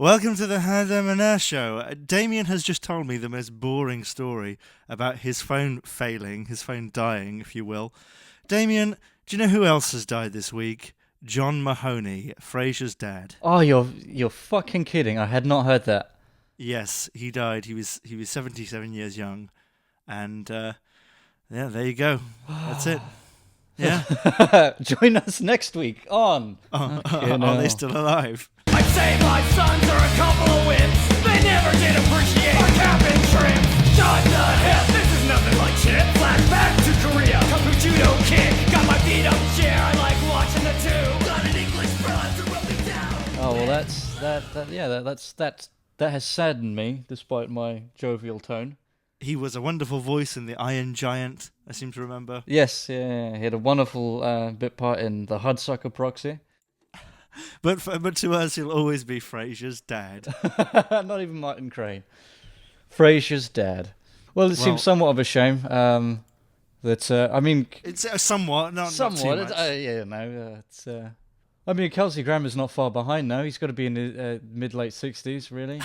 Welcome to the Hadamana Show. Damien has just told me the most boring story about his phone failing, his phone dying, if you will. Damien, do you know who else has died this week? John Mahoney, Frasier's dad. Oh, you're fucking kidding. I had not heard that. Yes, he died. He was 77 years young. And, yeah, there you go. That's it. Yeah. Join us next week on... Are they still alive? I'd say my sons are a couple of wimps. They never did appreciate our cap and trim. Shut the hell, this is nothing like shit. Flashback to Korea, kung fu judo kick. Got my feet up chair, I like watching the two. Got an English broad to rub me down. Oh well, that has saddened me, despite my jovial tone. He was a wonderful voice in The Iron Giant, I seem to remember. Yes, yeah, he had a wonderful bit part in the Hudsucker Proxy. But to us, he'll always be Frasier's dad. Not even Martin Crane. Frasier's dad. Well, it seems somewhat of a shame that I mean, it's somewhat, not too much. It's. I mean, Kelsey Grammer's not far behind now. He's got to be in his mid-late 60s, really.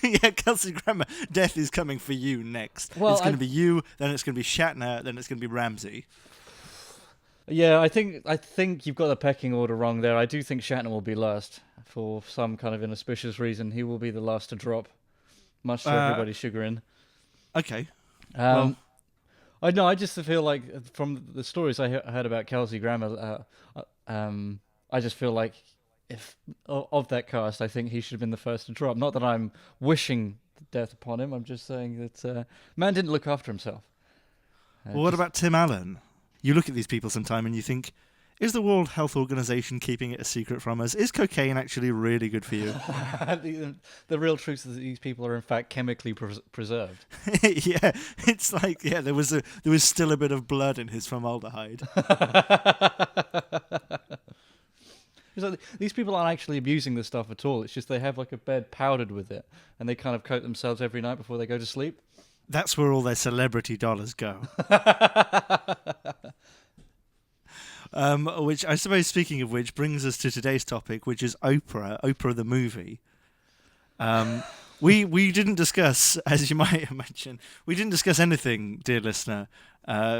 Yeah, Kelsey Grammer, death is coming for you next. Well, it's going to be you, then it's going to be Shatner, then it's going to be Ramsey. Yeah, I think you've got the pecking order wrong there. I do think Shatner will be last for some kind of inauspicious reason. He will be the last to drop, much to everybody's chagrin. Okay. I just feel like from the stories I heard about Kelsey Grammer, I just feel like if of that cast, I think he should have been the first to drop. Not that I'm wishing death upon him. I'm just saying that man didn't look after himself. Well, what about Tim Allen? You look at these people sometime and you think, is the World Health Organization keeping it a secret from us? Is cocaine actually really good for you? The real truth is that these people are in fact chemically preserved. Yeah, it's like there was still a bit of blood in his formaldehyde. It's like these people aren't actually abusing the stuff at all. It's just they have like a bed powdered with it, and they kind of coat themselves every night before they go to sleep. That's where all their celebrity dollars go. Which I suppose, speaking of which, brings us to today's topic, which is Oprah the movie. We didn't discuss, as you might imagine, we didn't discuss anything, dear listener.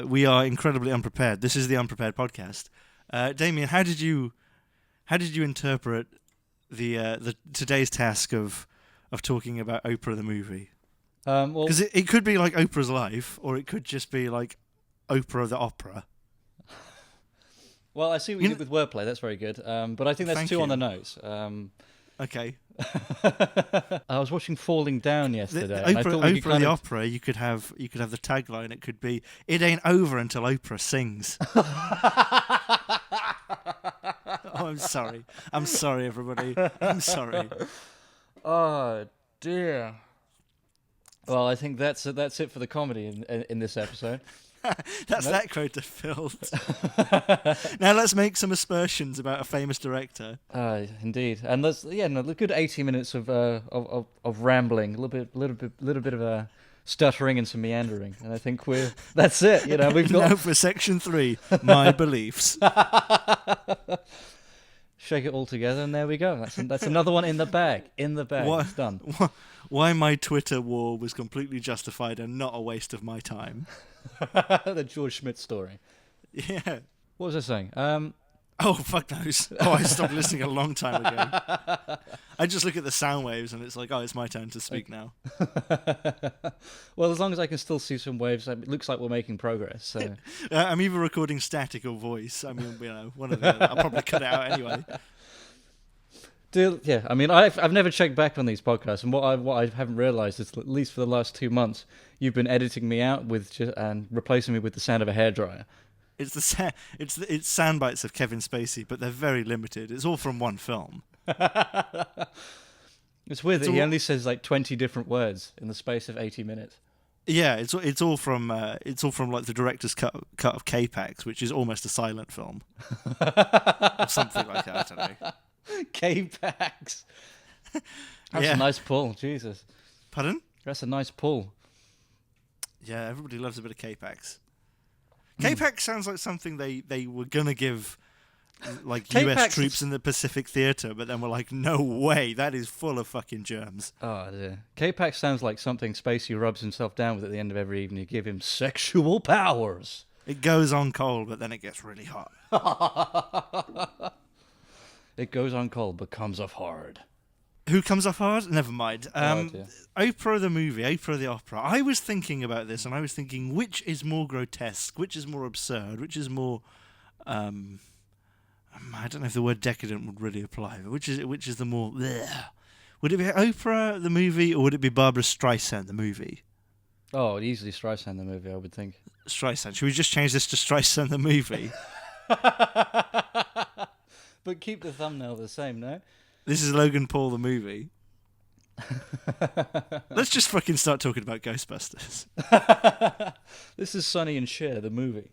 We are incredibly unprepared. This is the Unprepared Podcast. Damien, how did you interpret the today's task of talking about Oprah the movie? Because it could be like Oprah's life, or it could just be like Oprah the opera. Well, I see what you did with wordplay. That's very good. But I think that's on the nose. Okay. I was watching Falling Down yesterday. Oprah the opera. You could have the tagline. It could be, "It ain't over until Oprah sings." Oh, I'm sorry. I'm sorry, everybody. I'm sorry. Oh dear. Well, I think that's it for the comedy in this episode. That quota filled. Now let's make some aspersions about a famous director. Indeed, and a good 80 minutes of rambling, a little bit of stuttering and some meandering, and I think that's it. We've got now for section 3, my beliefs. Shake it all together, and there we go. That's another one in the bag. It's done. Why my Twitter war was completely justified and not a waste of my time. The Georg Schmidt story. Yeah. What was I saying? Oh, fuck knows. Oh, I stopped listening a long time ago. I just look at the sound waves and it's like, oh, it's my turn to speak now. Well, as long as I can still see some waves, it looks like we're making progress. So. I'm either recording static or voice. I mean, one of the other. I'll probably cut it out anyway. Yeah, I mean, I've never checked back on these podcasts, and what I haven't realised is, at least for the last 2 months, you've been editing me out and replacing me with the sound of a hairdryer. It's sound bites of Kevin Spacey, but they're very limited. It's all from one film. It's weird that he only says like 20 different words in the space of 80 minutes. Yeah, it's all from like the director's cut of K-Pax, which is almost a silent film, or something like that. I don't know. K-Pax. That's a nice pull, Jesus. Pardon? That's a nice pull. Yeah, everybody loves a bit of K-Pax. K-Pax sounds like something they were gonna give like K-Pax US troops in the Pacific Theater, but then we're like, no way, that is full of fucking germs. Oh dear. K-Pax sounds like something Spacey rubs himself down with at the end of every evening to give him sexual powers. It goes on cold, but then it gets really hot. It goes on cold, but comes off hard. Who comes off hard? Never mind. Dear. Oprah the movie, Oprah the opera. I was thinking about this, and I was thinking, which is more grotesque? Which is more absurd? Which is more... I don't know if the word decadent would really apply, but which is the more... Bleh. Would it be Oprah the movie, or would it be Barbra Streisand the movie? Oh, easily Streisand the movie, I would think. Streisand. Should we just change this to Streisand the movie? But keep the thumbnail the same, no? This is Logan Paul the movie. Let's just fucking start talking about Ghostbusters. This is Sonny and Cher, the movie.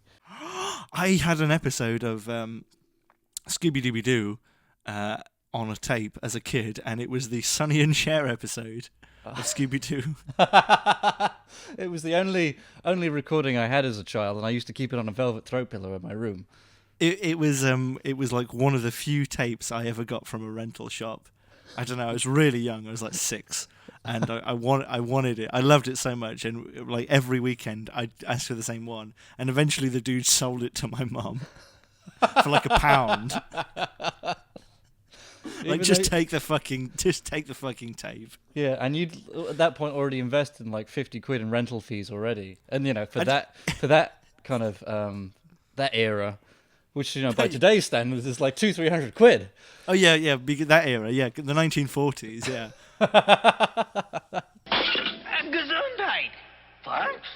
I had an episode of Scooby-Doo on a tape as a kid, and it was the Sonny and Cher episode of Scooby-Doo. It was the only recording I had as a child, and I used to keep it on a velvet throat pillow in my room. It was like one of the few tapes I ever got from a rental shop. I don't know. I was really young. I was like 6, and I wanted it. I loved it so much, and like every weekend I'd ask for the same one. And eventually the dude sold it to my mum for like £1. Like take the fucking tape. Yeah, and you'd at that point already invested in like 50 quid in rental fees already, and you know for that kind of that era. Which, you know, by today's standards is like 200-300 quid. Oh, yeah, that era, yeah, the 1940s, yeah. Gesundheit, folks.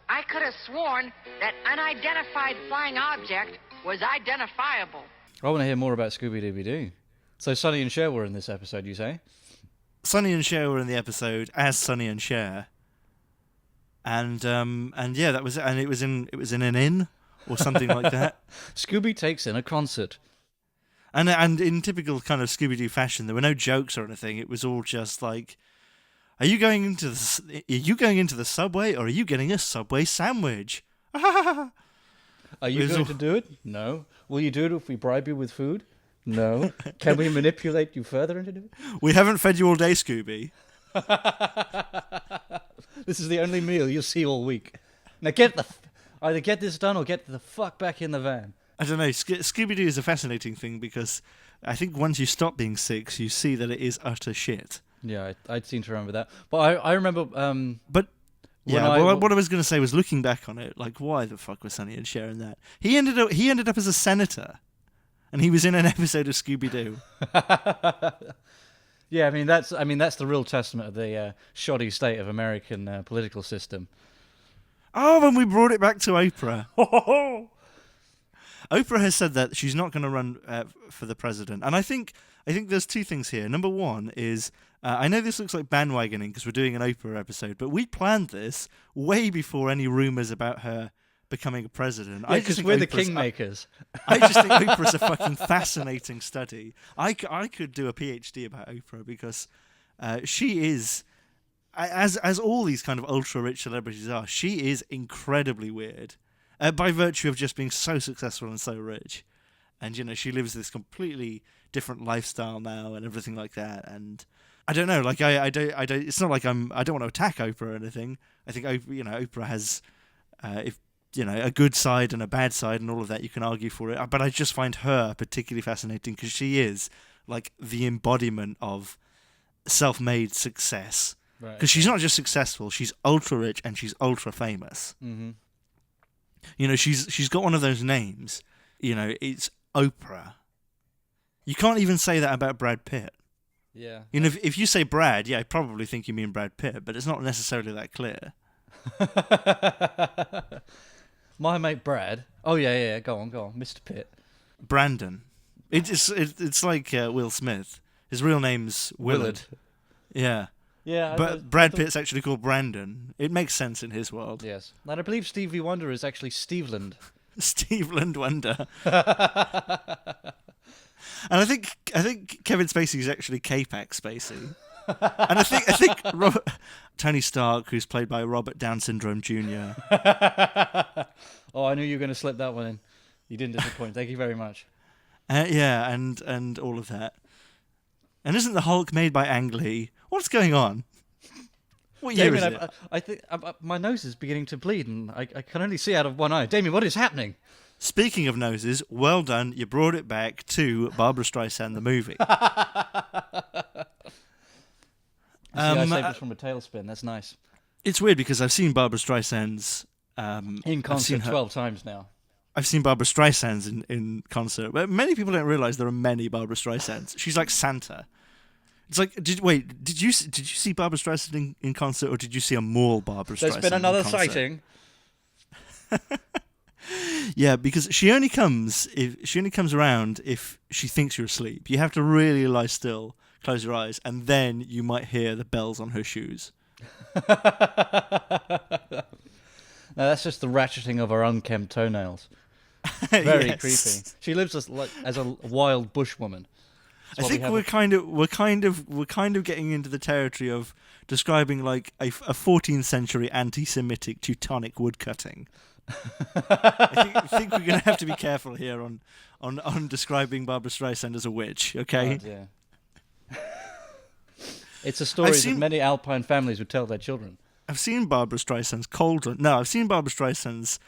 I could have sworn that unidentified flying object was identifiable. I want to hear more about Scooby-Doo. So Sonny and Cher were in this episode, you say? Sonny and Cher were in the episode as Sonny and Cher. And yeah, that was it. And it was in an inn. Or something like that. Scooby takes in a concert. And in typical kind of Scooby-Doo fashion, there were no jokes or anything. It was all just like, are you going into the subway, or are you getting a Subway sandwich? Are you going to do it? No. Will you do it if we bribe you with food? No. Can we manipulate you further into doing it? We haven't fed you all day, Scooby. This is the only meal you'll see all week. Now either get this done or get the fuck back in the van. I don't know. Scooby-Doo is a fascinating thing because I think once you stop being 6, you see that it is utter shit. Yeah, I'd seem to remember that. But I remember... what I was going to say was, looking back on it, like, why the fuck was Sonny and Cher in that? He ended up as a senator, and he was in an episode of Scooby-Doo. Yeah, I mean that's the real testament of the shoddy state of American political system. Oh, and we brought it back to Oprah. Oprah has said that she's not going to run for the president. And I think there's two things here. Number one is, I know this looks like bandwagoning because we're doing an Oprah episode, but we planned this way before any rumours about her becoming a president. Yeah, because we're the kingmakers. I just think Oprah's a fucking fascinating study. I could do a PhD about Oprah because she is... As all these kind of ultra-rich celebrities are, she is incredibly weird by virtue of just being so successful and so rich. And, you know, she lives this completely different lifestyle now and everything like that. And I don't know, like, I don't, it's not like I don't want to attack Oprah or anything. I think, Oprah has, a good side and a bad side and all of that. You can argue for it. But I just find her particularly fascinating because she is, like, the embodiment of self-made success. Because she's not just successful, she's ultra rich and she's ultra famous. Mm-hmm. You know, she's got one of those names. You know, it's Oprah. You can't even say that about Brad Pitt. Yeah. You know, if you say Brad, yeah, I probably think you mean Brad Pitt, but it's not necessarily that clear. My mate Brad. Oh yeah. Go on, Mr. Pitt. Brandon. It's like Will Smith. His real name's Willard. Yeah. Yeah, but Brad Pitt's actually called Brandon. It makes sense in his world. Yes. And I believe Stevie Wonder is actually Steveland. Steveland Wonder. And I think Kevin Spacey is actually K-Pax Spacey. And I think Tony Stark, who's played by Robert Down Syndrome Jr. Oh, I knew you were going to slip that one in. You didn't disappoint. Thank you very much. Yeah, and all of that. And isn't the Hulk made by Ang Lee? What's going on? What year Damien, is it? I think my nose is beginning to bleed, and I can only see out of one eye. Damien, what is happening? Speaking of noses, well done. You brought it back to Barbra Streisand, the movie. I saved us from a tailspin. That's nice. It's weird because I've seen Barbra Streisand's... In concert 12 times now. I've seen Barbra Streisand's in concert, but many people don't realise there are many Barbra Streisands. She's like Santa. It's like, did you see Barbra Streisand in concert, or did you see a mall Barbra Streisand? There's been another sighting. Yeah, because she only comes around if she thinks you're asleep. You have to really lie still, close your eyes, and then you might hear the bells on her shoes. No, that's just the ratcheting of her unkempt toenails. Very Yes. creepy. She lives as a wild bushwoman. I think we're kind of getting into the territory of describing like a 14th century anti-Semitic Teutonic woodcutting. I think we're going to have to be careful here on describing Barbra Streisand as a witch. Okay. Oh, yeah. It's a story that many Alpine families would tell their children. I've seen Barbra Streisand's Cauldron. No, I've seen Barbra Streisand's.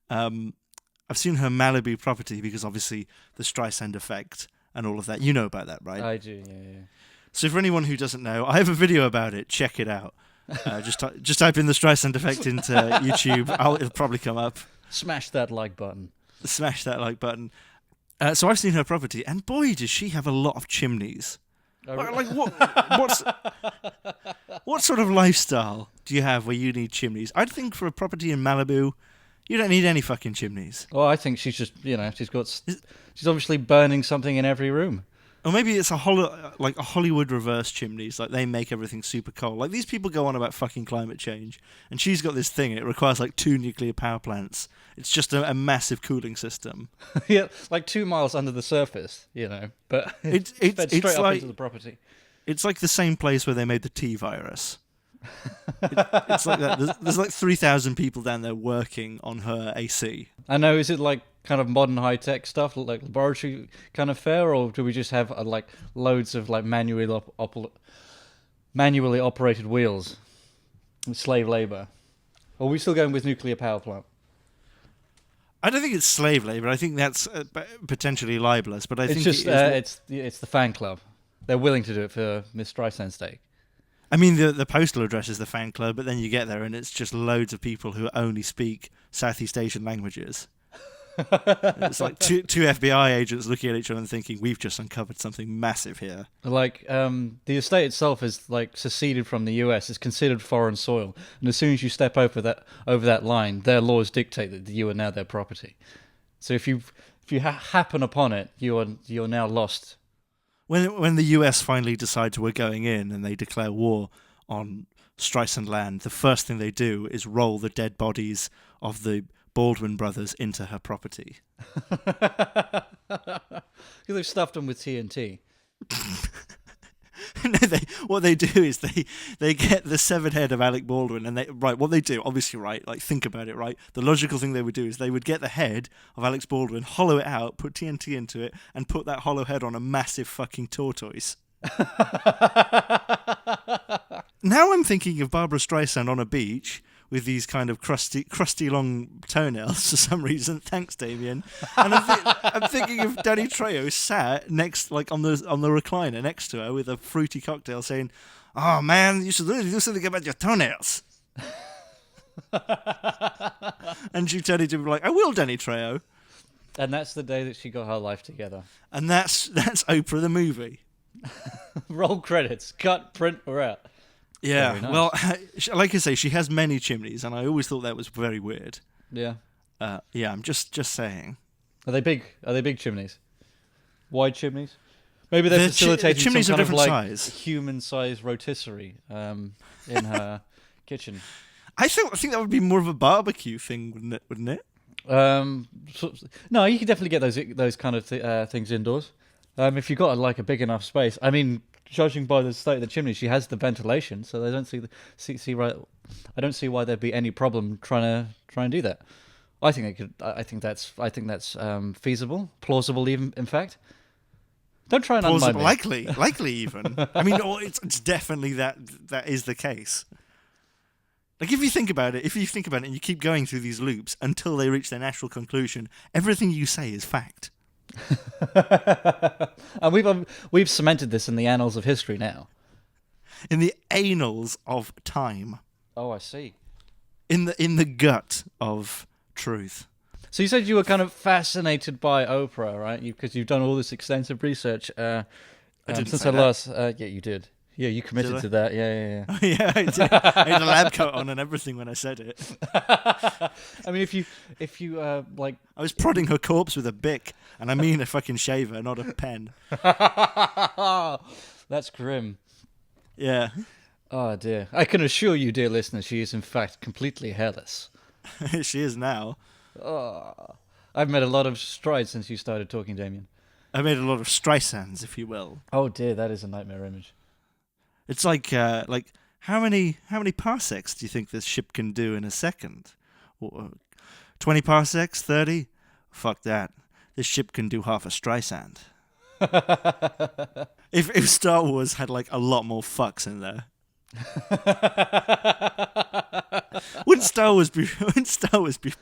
I've seen her Malibu property because obviously the Streisand effect and all of that. You know about that, right? I do, yeah. So for anyone who doesn't know, I have a video about it. Check it out. Just type in the Streisand effect into YouTube. It'll probably come up. Smash that like button. Smash that like button. So I've seen her property, and boy, does she have a lot of chimneys. Like what sort of lifestyle do you have where you need chimneys? I'd think for a property in Malibu, you don't need any fucking chimneys. Well, I think she's just, she's obviously burning something in every room. Or maybe it's a Hollywood reverse chimneys, like they make everything super cold. Like these people go on about fucking climate change, and she's got this thing. It requires like 2 nuclear power plants. It's just a massive cooling system. Yeah, like 2 miles under the surface, but it's fed straight up into the property. It's like the same place where they made the T virus. It's like that. There's like 3,000 people down there working on her AC. I know. Is it like kind of modern high tech stuff, like laboratory kind of fare, or do we just have like loads of like manually operated wheels, and slave labor? Or are we still going with nuclear power plant? I don't think it's slave labor. I think that's potentially libelous. But I think it's the fan club. They're willing to do it for Miss Streisand's sake. I mean, the postal address is the fan club, but then you get there and it's just loads of people who only speak Southeast Asian languages. It's like two FBI agents looking at each other and thinking, we've just uncovered something massive here. Like, the estate itself is like seceded from the US. It's considered foreign soil, and as soon as you step over that line, their laws dictate that you are now their property. So if you happen upon it, you're now lost. When the US finally decides we're going in and they declare war on Streisand land, the first thing they do is roll the dead bodies of the Baldwin brothers into her property. Because they've stuffed them with TNT. No, what they do is they get the severed head of Alec Baldwin, and what they do, obviously, right, like think about it, right, the logical thing they would do is they would get the head of Alex Baldwin, hollow it out, put TNT into it, and put that hollow head on a massive fucking tortoise. Now I'm thinking of Barbra Streisand on a beach with these kind of crusty long toenails for some reason. Thanks, Damien. And I'm thinking of Danny Trejo sat next, like on the recliner next to her with a fruity cocktail, saying, "Oh man, you should really do something about your toenails." And she turned to be like, "I will, Danny Trejo." And that's the day that she got her life together. And that's Oprah the movie. Roll credits. Cut, print, we're out. Yeah, nice. Well, like I say, she has many chimneys, and I always thought that was very weird. Yeah. Yeah, I'm just saying. Are they big? Are they big chimneys? Wide chimneys? Maybe they're facilitating chimneys some are kind different of like size. human-sized rotisserie in her kitchen. I think that would be more of a barbecue thing, wouldn't it? No, you can definitely get those kind of things indoors. If you've got like a big enough space. I mean, judging by the state of the chimney, she has the ventilation, so they don't see right. I don't see why there'd be any problem trying to do that. I think it could. I think that's feasible, plausible, even in fact. Don't try and unmind me. Likely even. I mean, it's definitely that is the case. Like if you think about it and you keep going through these loops until they reach their natural conclusion, everything you say is fact. And we've cemented this in the annals of history now. In the annals of time. Oh, I see. In the gut of truth. So you said you were kind of fascinated by Oprah, right? Because you've done all this extensive research. I didn't since say I that. last. Yeah, you did. Yeah, you committed to that. Yeah. Yeah, I did. I had a lab coat on and everything when I said it. I mean, if you like, I was prodding her corpse with a bic, and I mean a fucking shaver, not a pen. that's grim. Yeah. Oh dear. I can assure you, dear listener, she is in fact completely hairless. She is now. Oh, I've made a lot of strides since you started talking, Damien. I made a lot of Streisands, if you will. Oh dear, that is a nightmare image. It's like how many parsecs do you think this ship can do in a second? 20 parsecs, 30? Fuck that. This ship can do half a Streisand. If Star Wars had like a lot more fucks in there. Wouldn't Star Wars be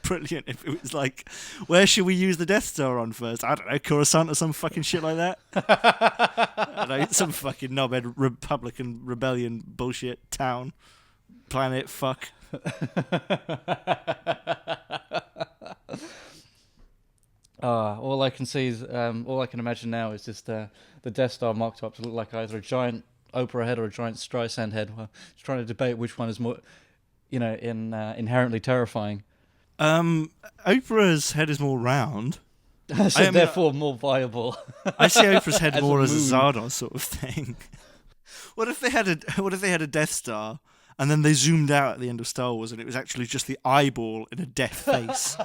brilliant if it was like, where should we use the Death Star on first? I don't know, Coruscant or some fucking shit like that. I don't know, some fucking knobhead Republican rebellion bullshit town, planet, fuck. All I can see is all I can imagine now is just the Death Star mocked up to look like either a giant Oprah head or a giant Streisand head. Well, just trying to debate which one is more, inherently terrifying. Oprah's head is more round. So therefore more viable. I see Oprah's head As more a as a moon. Zardos sort of thing. What if they had a Death Star and then they zoomed out at the end of Star Wars and it was actually just the eyeball in a death face?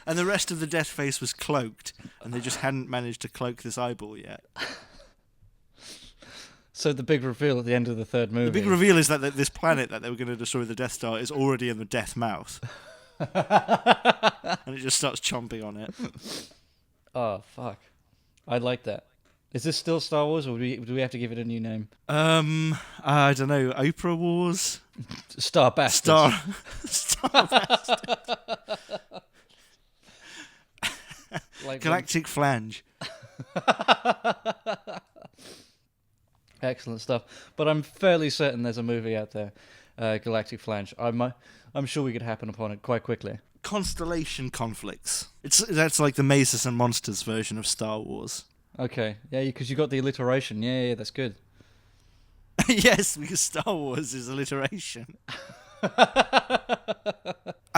And the rest of the death face was cloaked, and they just hadn't managed to cloak this eyeball yet. So the big reveal at the end of the third movie. The big reveal is that this planet that they were going to destroy the Death Star is already in the death mouth. And it just starts chomping on it. Oh, fuck. I like that. Is this still Star Wars, or do we have to give it a new name? I don't know. Oprah Wars? Star Bastards. Star Bastard. Like Galactic Flange. Excellent stuff. But I'm fairly certain there's a movie out there, Galactic Flange. I'm sure we could happen upon it quite quickly. Constellation Conflicts. That's like the Mazes and Monsters version of Star Wars. Okay. Yeah, because you got the alliteration. Yeah, that's good. Yes, because Star Wars is alliteration.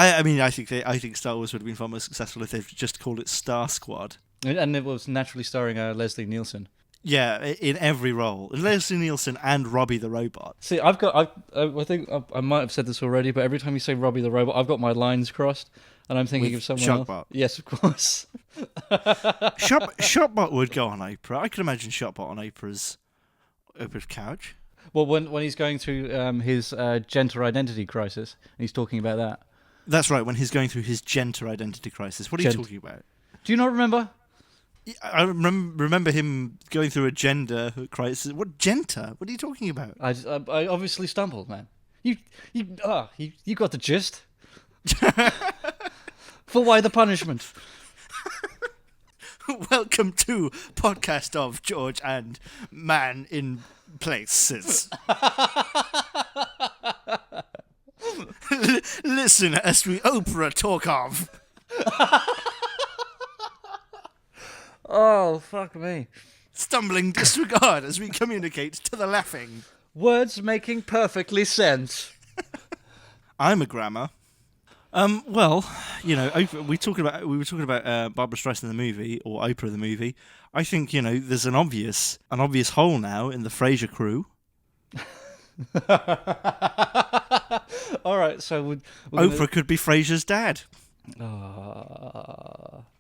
I mean, I think Star Wars would have been far more successful if they'd just called it Star Squad. And it was naturally starring Leslie Nielsen. Yeah, in every role. Leslie Nielsen and Robbie the Robot. See, I think I might have said this already, but every time you say Robbie the Robot, I've got my lines crossed, and I'm thinking of someone else. Shotbot. Yes, of course. Shotbot would go on Oprah. I could imagine Shotbot on Oprah's couch. Well, when he's going through his gender identity crisis, and he's talking about that. That's right, when he's going through his gender identity crisis. What are you talking about? Do you not remember? I remember him going through a gender crisis. What gender? What are you talking about? I obviously stumbled, man. You got the gist. For why the punishment? Welcome to podcast of George and Man in Places. Listen as we Oprah talk of. Oh, fuck me. Stumbling disregard as we communicate to the laughing. Words making perfectly sense. I'm a grammar. Well, Oprah, we were talking about Barbra Streisand the movie or Oprah the movie. I think there's an obvious hole now in the Frasier crew. All right, so Oprah could be Frasier's dad.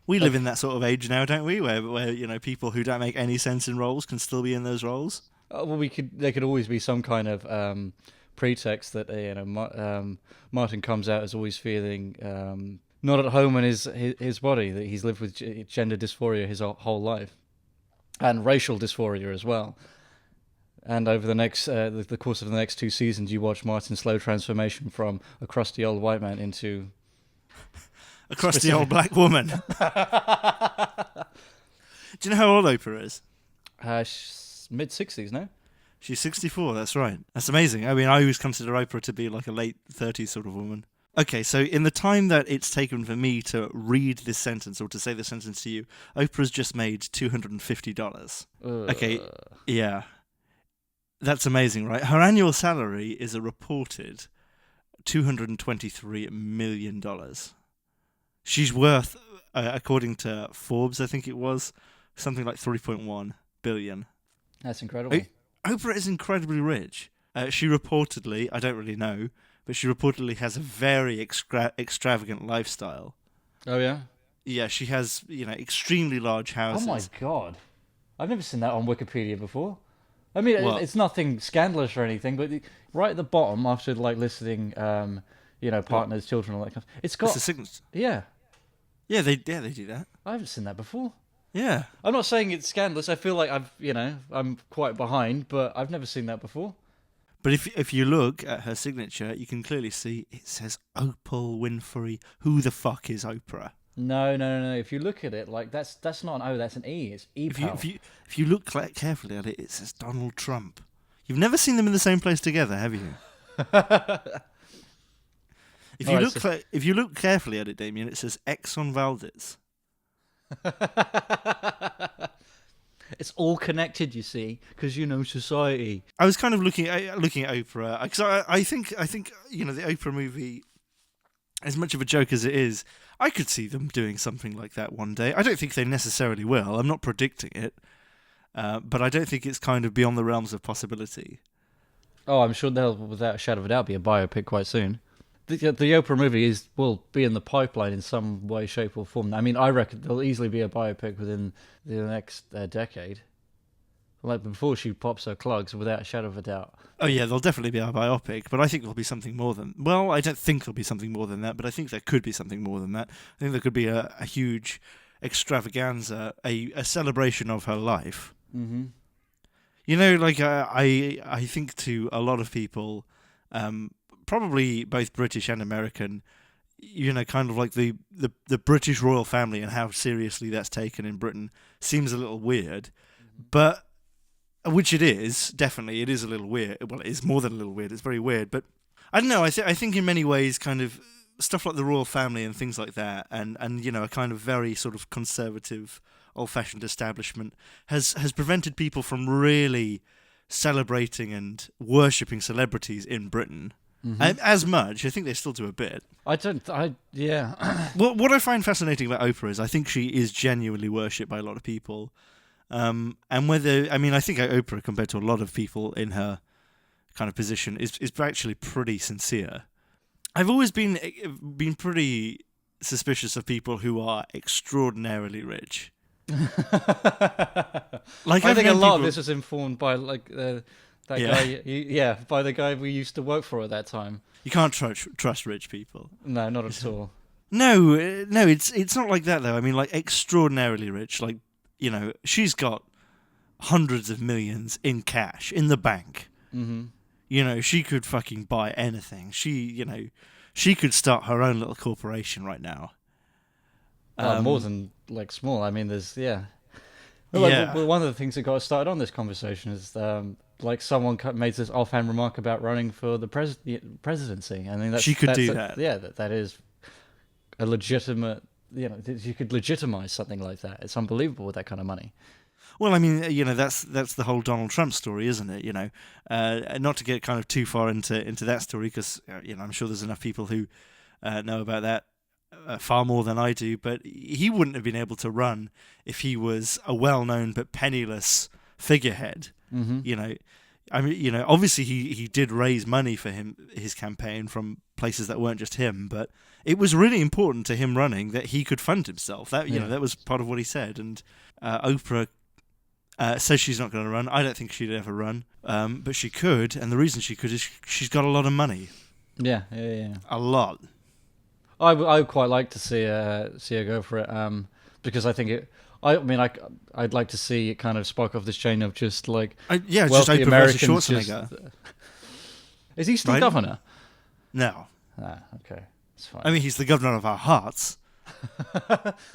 We live in that sort of age now, don't we? Where people who don't make any sense in roles can still be in those roles. Well, there could always be some kind of pretext that Martin comes out as always feeling not at home in his body, that he's lived with gender dysphoria his whole life, and racial dysphoria as well. And over the course of the next 2 seasons, you watch Martin's slow transformation from a crusty old white man into a crusty old black woman. Do you know how old Oprah is? Mid-60s, no? She's 64, that's right. That's amazing. I mean, I always consider Oprah to be like a late 30s sort of woman. Okay, so in the time that it's taken for me to read this sentence or to say the sentence to you, Oprah's just made $250. Okay, yeah. That's amazing, right? Her annual salary is a reported $223 million. She's worth, according to Forbes, I think it was, something like $3.1 billion. That's incredible. Oprah is incredibly rich. She reportedly, I don't really know, but she reportedly has a very extravagant lifestyle. Oh, yeah? Yeah, she has, extremely large houses. Oh, my God. I've never seen that on Wikipedia before. I mean, it's nothing scandalous or anything, but right at the bottom, after listing, partners, children, all that kind of stuff, it's got. It's a signature. Yeah. Yeah, they do that. I haven't seen that before. Yeah. I'm not saying it's scandalous. I feel like I'm quite behind, but I've never seen that before. But if you look at her signature, you can clearly see it says Oprah Winfrey. Who the fuck is Oprah? No. If you look at it, that's not an O, that's an E. It's E-Pow. If you look carefully at it, it says Donald Trump. You've never seen them in the same place together, have you? If you look carefully at it, Damien, it says Exxon Valdez. It's all connected, you see, because society. I was kind of looking at Oprah because I think the Oprah movie, as much of a joke as it is, I could see them doing something like that one day. I don't think they necessarily will. I'm not predicting it, but I don't think it's kind of beyond the realms of possibility. Oh, I'm sure there'll, without a shadow of a doubt, be a biopic quite soon. The Oprah movie will be in the pipeline in some way, shape, or form. I mean, I reckon there'll easily be a biopic within the next decade. Like before she pops her clogs, without a shadow of a doubt. Oh yeah, there'll definitely be a biopic, but I think there'll be something more than. Well, I don't think there'll be something more than that, but I think there could be something more than that. I think there could be a huge extravaganza, a celebration of her life. Mm-hmm. I think to a lot of people, probably both British and American, kind of like the British royal family and how seriously that's taken in Britain seems a little weird, but. Which it is, definitely, it is a little weird. Well, it is more than a little weird, it's very weird, but I don't know, I think in many ways kind of stuff like the royal family and things like that, and a kind of very sort of conservative, old-fashioned establishment has prevented people from really celebrating and worshipping celebrities in Britain. Mm-hmm. As much. I think they still do a bit. Yeah. Well, what I find fascinating about Oprah is I think she is genuinely worshipped by a lot of people. And I think Oprah, compared to a lot of people in her kind of position, is actually pretty sincere. I've always been pretty suspicious of people who are extraordinarily rich. I think a lot of this was informed by guy. By the guy we used to work for at that time. You can't trust rich people. No, not at all. No, it's not like that though. I mean, like extraordinarily rich, like. She's got hundreds of millions in cash in the bank. Mm-hmm. She could fucking buy anything. She could start her own little corporation right now. More than small. I mean, there's one of the things that got us started on this conversation is someone made this offhand remark about running for the presidency. I mean, she could do that. Yeah, that is a legitimate. You could legitimize something like that. It's unbelievable with that kind of money. Well, I mean, that's the whole Donald Trump story, isn't it? Not to get kind of too far into that story, because I'm sure there's enough people who know about that far more than I do. But he wouldn't have been able to run if he was a well-known but penniless figurehead. Mm-hmm. Obviously he did raise money for his campaign from places that weren't just him, but it was really important to him running that he could fund himself. That that was part of what he said. And Oprah, says she's not going to run. I don't think she'd ever run, but she could, and the reason she could is she's got a lot of money. Yeah. A lot. I would quite like to see her go for it, because I think it. I'd like to see it kind of spark off this chain of just like just wealthy Oprah versus Americans. Schwarzenegger. Is he still Right? governor? No. Okay, that's fine. I mean, he's the governor of our hearts.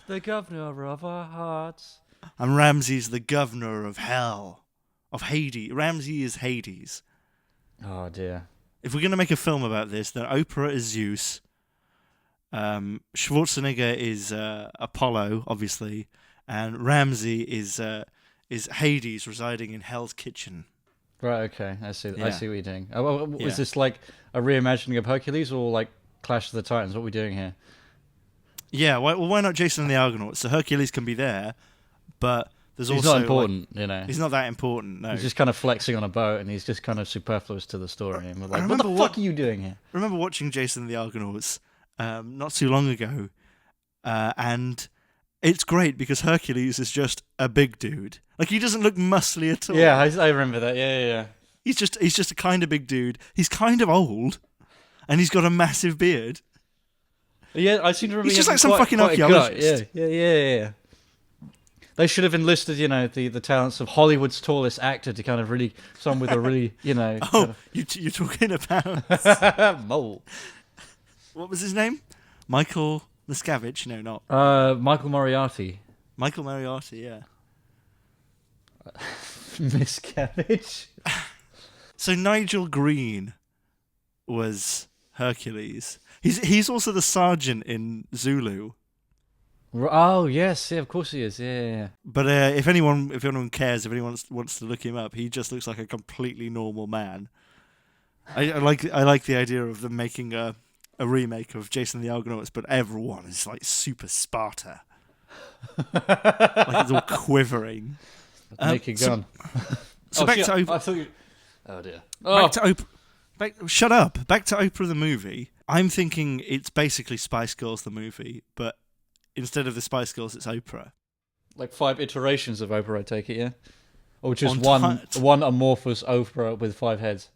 The governor of our hearts. And Ramsey's the governor of hell. Of Hades. Ramsey is Hades. Oh dear. If we're going to make a film about this, then Oprah is Zeus. Schwarzenegger is Apollo, obviously. And Ramsey is Hades residing in Hell's Kitchen. Right, okay, I see. Yeah. I see what you're doing. Yeah. Is this like a reimagining of Hercules or like Clash of the Titans? What are we doing here? Yeah, why not Jason and the Argonauts? So Hercules can be there, but there's He's also not important, he's not that important. No, He's just kind of flexing on a boat, and he's just kind of superfluous to the story. And we're like, what remember the fuck are you doing here? I remember watching Jason and the Argonauts not too long ago, and it's great because Hercules is just a big dude. Like, he doesn't look muscly at all. Yeah, I remember that. Yeah. He's just a kind of big dude. He's kind of old, and he's got a massive beard. Yeah, I seem to remember. He's just him like some quite- fucking quite a gut. archaeologist. Yeah. They should have enlisted, the talents of Hollywood's tallest actor to kind of really, someone with a really, Oh, you're talking about mole. what was his name? Michael Miscavige? No, not Michael Moriarty. Michael Moriarty. Yeah. Miscavige. So Nigel Green was Hercules. He's also the sergeant in Zulu. Oh yes, yeah, of course he is. Yeah. But if anyone cares, if anyone wants to look him up, he just looks like a completely normal man. I like the idea of them making a remake of Jason and the Argonauts, but everyone is like super Sparta, like it's all quivering. Naked gun. So back shit, to Oprah. I thought you... Oh dear. Back to Oprah. Shut up. Back to Oprah the movie. I'm thinking it's basically Spice Girls the movie, but instead of the Spice Girls, it's Oprah. Like 5 iterations of Oprah, I take it, yeah? Or just On one amorphous Oprah with 5 heads?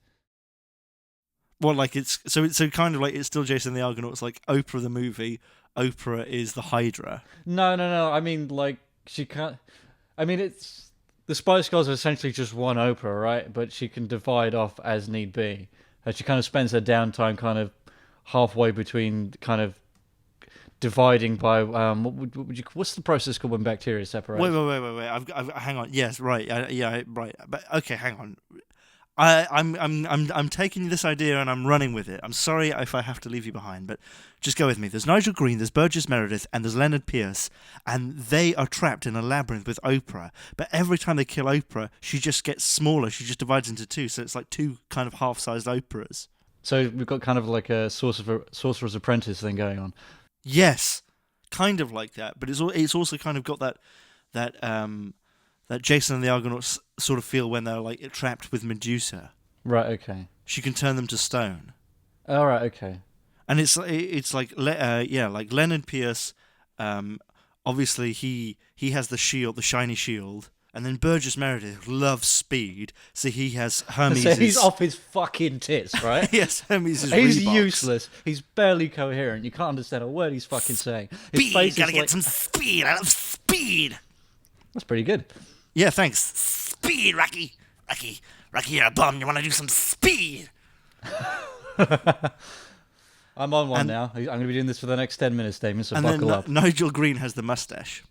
Well, like it's kind of like it's still Jason and the Argonauts, like Oprah the movie. Oprah is the Hydra. No. I mean, like, she can't... I mean, it's... The Spice Girls are essentially just one Oprah, right? But she can divide off as need be. And she kind of spends her downtime kind of halfway between kind of dividing by what's the process called when bacteria separate? Wait. I've hang on. Yes, right. Right. But okay, hang on. I'm taking this idea and I'm running with it. I'm sorry if I have to leave you behind, but just go with me. There's Nigel Green, there's Burgess Meredith, and there's Leonard Pierce, and they are trapped in a labyrinth with Oprah. But every time they kill Oprah, she just gets smaller. She just divides into 2, so it's like 2 kind of half-sized Oprahs. So we've got kind of like a Sorcerer's Apprentice thing going on. Yes, kind of like that. But it's also kind of got that Jason and the Argonauts sort of feel when they're like trapped with Medusa. Right. Okay. She can turn them to stone. All right. Okay. And it's like like Leonard Pierce. Obviously he has the shield, the shiny shield, and then Burgess Meredith loves speed, so he has Hermes. So he's off his fucking tits, right? Yes, Hermes is. He's Reeboks. useless. He's barely coherent. You can't understand a word he's fucking saying. His Speed, face gotta is get like... some speed. I love speed. That's pretty good. Yeah, thanks. Speed, Rocky, you're a bum. You want to do some speed? I'm on one now. I'm going to be doing this for the next 10 minutes, Damien, so And buckle then up. Nigel Green has the mustache.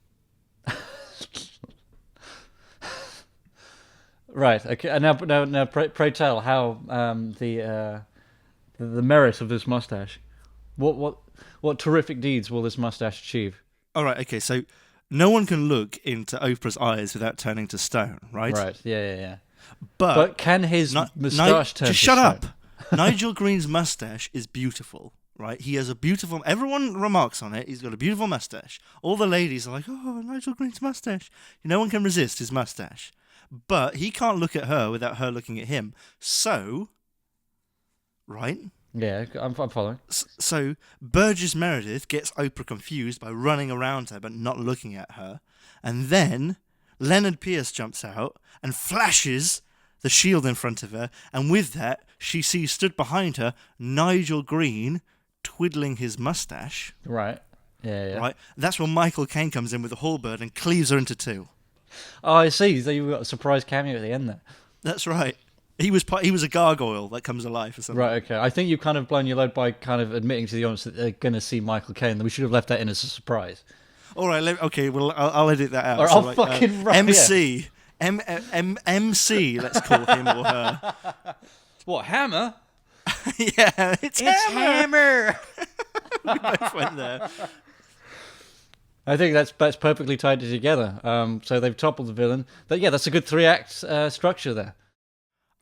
Right. Okay. And now, pray tell how the merit of this mustache. What terrific deeds will this mustache achieve? All right. Okay. So no one can look into Oprah's eyes without turning to stone, right? Right. Yeah. But can his mustache turn just to shut stone? up. Nigel Green's mustache is beautiful, right? He has a beautiful... Everyone remarks on it. He's got a beautiful mustache. All the ladies are like, oh, Nigel Green's mustache. No one can resist his mustache. But he can't look at her without her looking at him. So... Right? Yeah, I'm following. So Burgess Meredith gets Oprah confused by running around her but not looking at her. And then Leonard Pierce jumps out and flashes the shield in front of her, and with that, she sees stood behind her Nigel Green twiddling his mustache. Right. Yeah. Right. That's when Michael Caine comes in with a halberd and cleaves her into two. Oh, I see. So you've got a surprise cameo at the end there. That's right. He was a gargoyle that comes alive or something. Right, okay. I think you've kind of blown your load by kind of admitting to the audience that they're going to see Michael Caine. We should have left that in as a surprise. All right. Okay. Well, I'll edit that out. Or I'll fucking write MC. Yeah. MC, let's call him or her. What, Hammer? Yeah, it's Hammer. We both went there. I think that's perfectly tied together. So they've toppled the villain. That's a good 3-act structure there.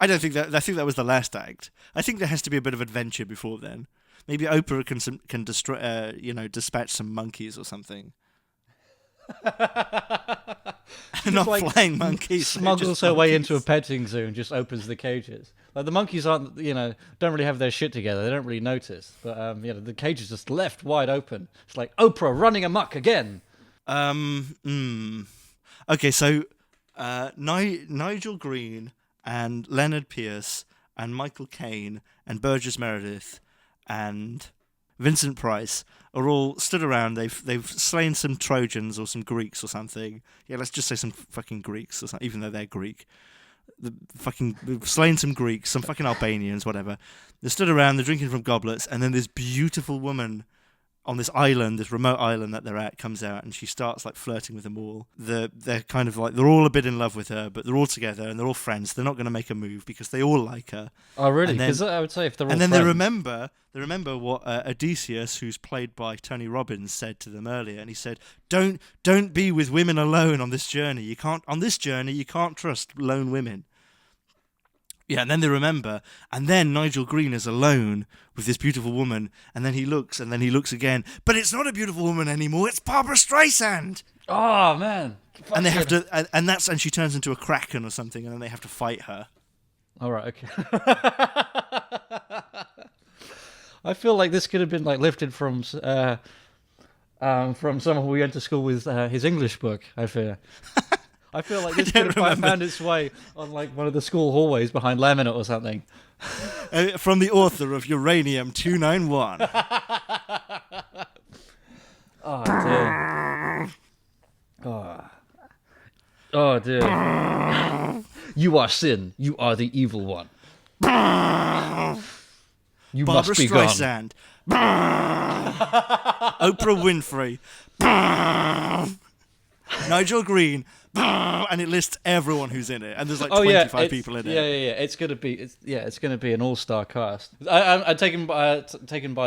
I think that was the last act. I think there has to be a bit of adventure before then. Maybe Oprah can destroy, dispatch some monkeys or something. Not like flying monkeys. Smuggles her way into a petting zoo and just opens the cages. Like the monkeys aren't, don't really have their shit together. They don't really notice. But the cage is just left wide open. It's like Oprah running amok again. Okay, so Nigel Green and Leonard Pierce and Michael Caine and Burgess Meredith and Vincent Price are all stood around. They've slain some Trojans or some Greeks or something. Yeah, let's just say some fucking Greeks or something, even though they're Greek. They've slain some Greeks, some fucking Albanians, whatever. They stood around, they're drinking from goblets, and then this beautiful woman on this island, this remote island that they're at, comes out and she starts like flirting with them all. They're kind of like, they're all a bit in love with her, but they're all together and they're all friends. They're not going to make a move because they all like her. Oh, really? Because I would say if they're all and then friends... they remember what Odysseus, who's played by Tony Robbins, said to them earlier, and he said, "Don't be with women alone on this journey. You can't trust lone women." Yeah, and then they remember, and then Nigel Green is alone with this beautiful woman, and then he looks again, but it's not a beautiful woman anymore, it's Barbra Streisand! Oh, man. And they have to, and she turns into a kraken or something, and then they have to fight her. All right, okay. I feel like this could have been like lifted from someone we went to school with his English book, I fear. I feel like this could have found its way on like one of the school hallways behind laminate or something. From the author of Uranium 291. Oh, dear. Oh, dear. You are sin. You are the evil one. You Barbra must be Streisand. Oprah Winfrey. Nigel Green. And it lists everyone who's in it, and there's like 25 people in it. Yeah. It's gonna be an all-star cast. I'm taken by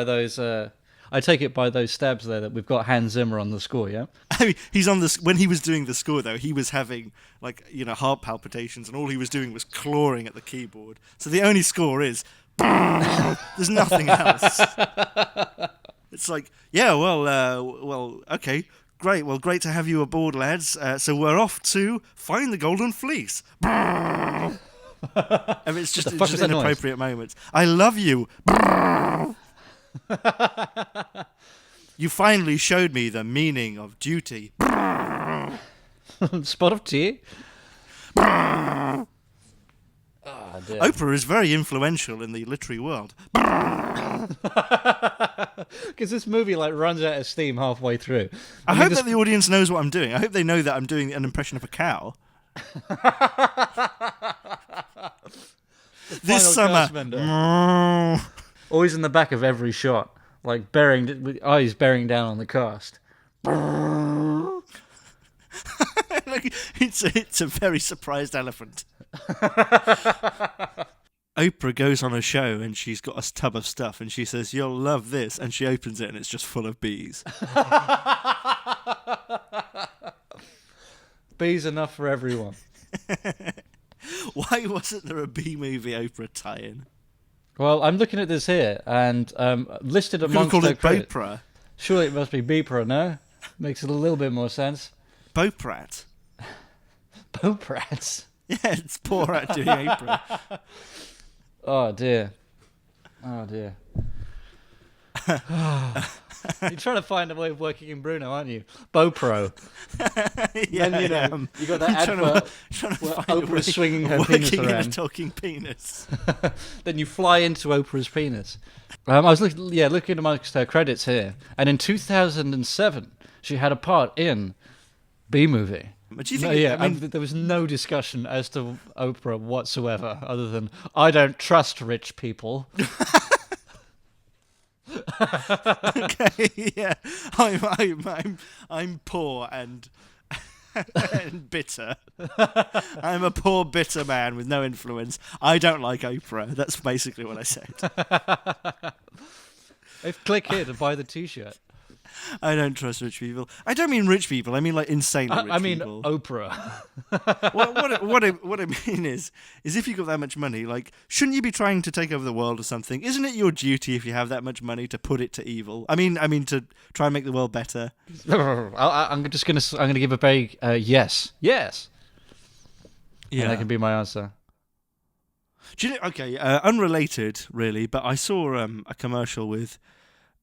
those. I take it by those stabs there that we've got Hans Zimmer on the score. Yeah. I mean, he's on this when he was doing the score though. He was having heart palpitations, and all he was doing was clawing at the keyboard. So the only score is there's nothing else. It's like, yeah, well, okay. Great, well, great to have you aboard, lads. So we're off to find the Golden Fleece. I mean, it's just inappropriate moments. I love you. You finally showed me the meaning of duty. Spot of tea. Oh, Oprah is very influential in the literary world. Because this movie runs out of steam halfway through. I hope that the audience knows what I'm doing. I hope they know that I'm doing an impression of a cow. This summer. Always in the back of every shot. Like with eyes bearing down on the cast. It's a very surprised elephant. Oprah goes on a show and she's got a tub of stuff and she says, "You'll love this," and she opens it and it's just full of bees. Bees enough for everyone. Why wasn't there a bee movie Oprah tie-in? Well, I'm looking at this here and listed amongst call it credits. Bopra. Surely it must be Beepra, no? Makes it a little bit more sense. Boprat. Boprats? Yeah, it's Borat doing Oprah. Oh dear. You're trying to find a way of working in Bruno, aren't you? BoPro. Yeah, Then, you I know, am. you got that I'm advert trying to where find a way Oprah's swinging her of penis working in a around. talking penis. Then you fly into Oprah's penis. I was looking amongst her credits here, and in 2007 she had a part in B-Movie. But do you think? There was no discussion as to Oprah whatsoever, other than I don't trust rich people. Okay, yeah, I'm poor and and bitter. I'm a poor, bitter man with no influence. I don't like Oprah. That's basically what I said. If click here to buy the T-shirt. I don't trust rich people. I don't mean rich people. I mean like insanely rich I mean people. Oprah. What I mean is if you've got that much money, like, shouldn't you be trying to take over the world or something? Isn't it your duty, if you have that much money, to put it to evil? I mean to try and make the world better. I'm gonna give a very yes. Yeah, And that can be my answer. Do you know, okay, unrelated really, but I saw a commercial with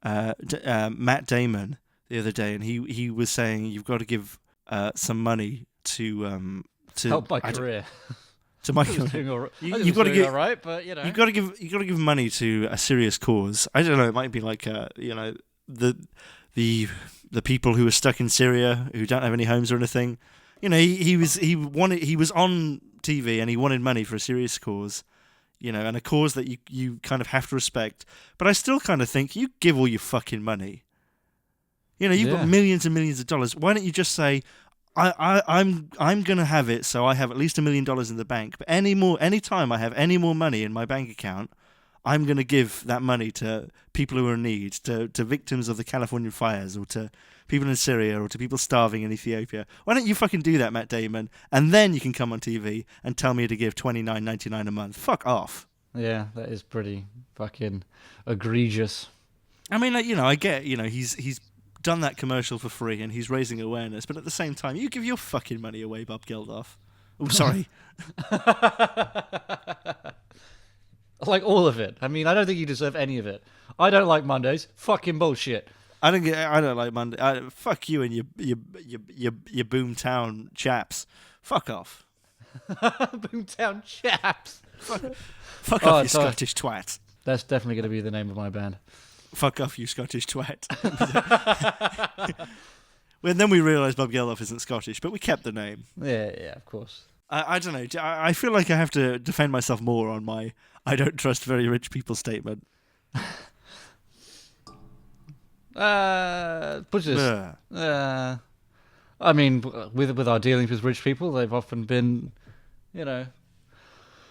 Matt Damon the other day, and he was saying you've got to give some money to help my career. To my You've got to give all right, but you know, you got to give money to a serious cause. I don't know. It might be like the people who are stuck in Syria who don't have any homes or anything. You know, he was on TV and he wanted money for a serious cause. You know, and a cause that you kind of have to respect. But I still kind of think you give all your fucking money. You know, you've got millions and millions of dollars. Why don't you just say, I'm gonna have it, so I have at least $1 million in the bank. But any time I have any more money in my bank account, I'm gonna give that money to people who are in need, to victims of the Californian fires, or to people in Syria, or to people starving in Ethiopia. Why don't you fucking do that, Matt Damon? And then you can come on TV and tell me to give $29.99 a month. Fuck off. Yeah, that is pretty fucking egregious. I mean, like, you know, I get, you know, he's done that commercial for free and he's raising awareness, but at the same time, you give your fucking money away, Bob Geldof. Oh, sorry. Like all of it. I mean, I don't think you deserve any of it. I don't like Mondays. Fucking bullshit. I don't like Monday. Fuck you and your Boomtown chaps. Fuck off. Boomtown chaps. Fuck off, you Scottish twat. That's definitely going to be the name of my band. Fuck off, you Scottish twat. Well, then we realised Bob Geldof isn't Scottish, but we kept the name. Yeah, of course. I don't know. I feel like I have to defend myself more on my I don't trust very rich people statement. Put this. I mean, with our dealings with rich people, they've often been, you know.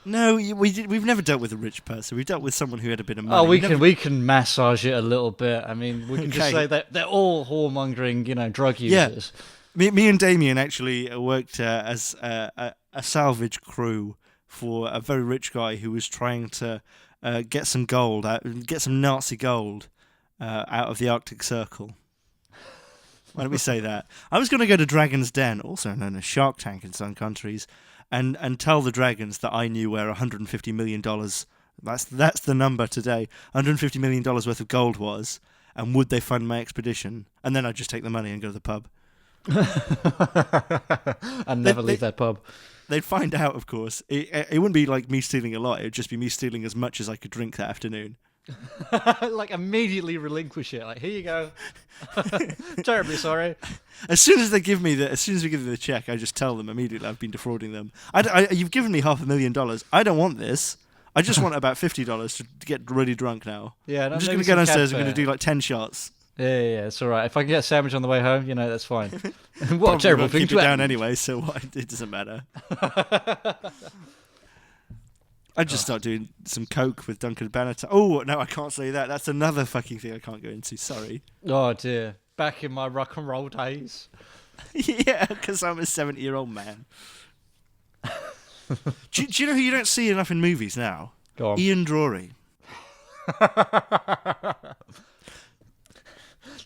No, we've never dealt with a rich person. We've dealt with someone who had a bit of money. Oh, we can massage it a little bit. I mean, we can just say that they're all whoremongering, you know, drug users. Yeah. Me and Damien actually worked as a salvage crew for a very rich guy who was trying to get some Nazi gold out of the Arctic Circle. Why don't we say that? I was going to go to Dragon's Den, also known as Shark Tank in some countries, and tell the dragons that I knew where $150 million, that's the number today, $150 million worth of gold was, and would they fund my expedition? And then I'd just take the money and go to the pub. And never leave that pub. They'd find out, of course. It wouldn't be like me stealing a lot. It would just be me stealing as much as I could drink that afternoon. Like immediately relinquish it. Like, here you go. Terribly sorry. As soon as we give me the check, I just tell them immediately I've been defrauding them. You've given me $500,000. I don't want this. I just want about $50 to get really drunk now. Yeah, I'm just going to go downstairs. I'm going to do like 10 shots. Yeah, it's all right. If I can get a sandwich on the way home, you know, that's fine. What a terrible thing keep to it down anyway, so it doesn't matter. I'd just start doing some coke with Duncan Bannatyne. Oh, no, I can't say that. That's another fucking thing I can't go into. Sorry. Oh, dear. Back in my rock and roll days. Yeah, because I'm a 70-year-old man. do you know who you don't see enough in movies now? Go on. Ian Drury.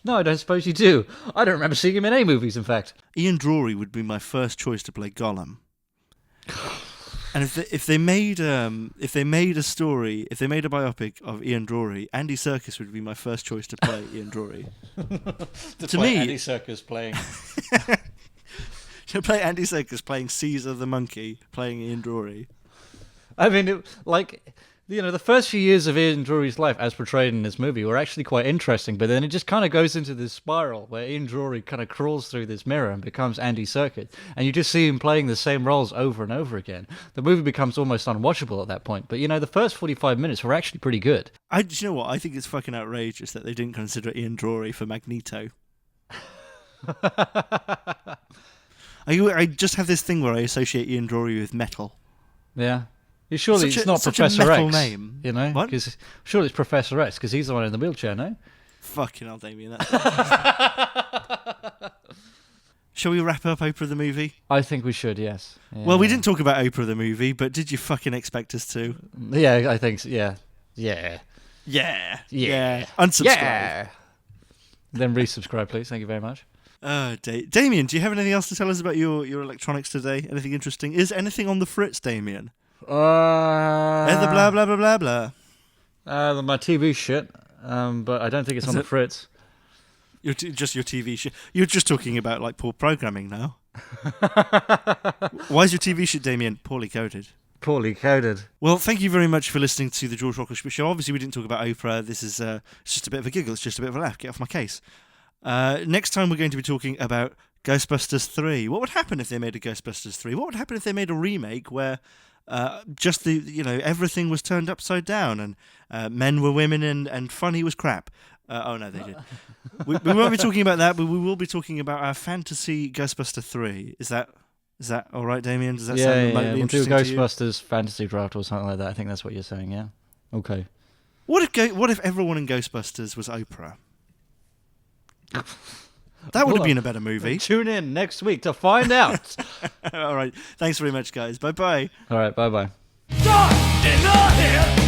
No, I don't suppose you do. I don't remember seeing him in any movies, in fact. Ian Drury would be my first choice to play Gollum. And if they made a biopic of Ian Drury, Andy Serkis would be my first choice to play Ian Drury. To me, Andy Serkis playing. To play Andy Serkis playing Caesar the monkey, playing Ian Drury. I mean, the first few years of Ian Drury's life, as portrayed in this movie, were actually quite interesting. But then it just kind of goes into this spiral where Ian Drury kind of crawls through this mirror and becomes Andy Serkis, and you just see him playing the same roles over and over again. The movie becomes almost unwatchable at that point. But the first 45 minutes were actually pretty good. Do you know what? I think it's fucking outrageous that they didn't consider Ian Drury for Magneto. I just have this thing where I associate Ian Drury with metal. Yeah. Surely it's not such Professor a metal X, name. What? Surely it's Professor X, because he's the one in the wheelchair, no? Fucking hell, Damien. Shall we wrap up Oprah the movie? I think we should, yes. Yeah. Well, we didn't talk about Oprah the movie, but did you fucking expect us to? Yeah, I think so, yeah. Yeah. Unsubscribe. Yeah. Then resubscribe, please. Thank you very much. Damien, do you have anything else to tell us about your electronics today? Anything interesting? Is anything on the fritz, Damien? The blah blah blah blah blah. My TV shit, but I don't think it's on the fritz. Just your TV shit. You're just talking about like poor programming now. Why is your TV shit, Damien, poorly coded? Poorly coded. Well, thank you very much for listening to the Georg Rockall-Schmidt Show. Obviously, we didn't talk about Oprah. This is it's just a bit of a giggle. It's just a bit of a laugh. Get off my case. Next time, we're going to be talking about Ghostbusters 3. What would happen if they made a Ghostbusters 3? What would happen if they made a remake where just everything was turned upside down and men were women and funny was crap? Oh no, they did. We won't be talking about that, but we will be talking about our fantasy Ghostbuster 3. Is that all right, Damien? Does that sound remotely interesting we'll to do you? Ghostbusters fantasy draft or something like that. I think that's what you're saying, yeah? Okay. What if everyone in Ghostbusters was Oprah? That would have been a better movie. Tune in next week to find out. All right. Thanks very much, guys. Bye-bye. All right, bye-bye. Shot in the head.